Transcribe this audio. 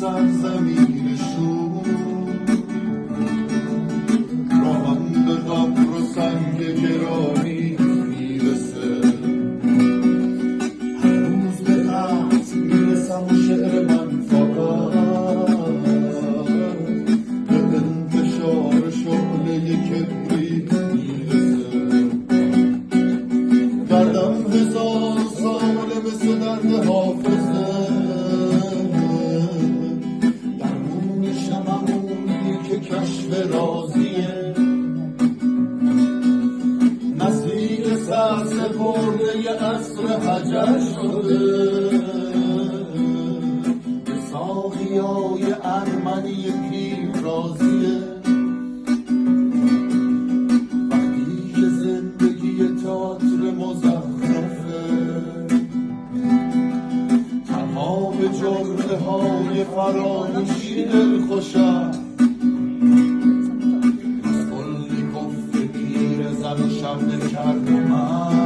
سرزمین شور راهم به قبر و سنگ گرامی میرسه هر روز به قصد میرسم و شعر من فقط به انتشار شعله کبریت میرسه دردم هزار ساله مثل درد حافظه درمون شمعونی که کشف رازیه نزدیک سرسپرده ی عصر حجر شده به ساقیای ارمنی پیرازیه وقتی که زندگی تئاتر مزخرفه تنها به جرعه های فراموشی دلخوشم از کلی گفت پیر زن و شب کرد و من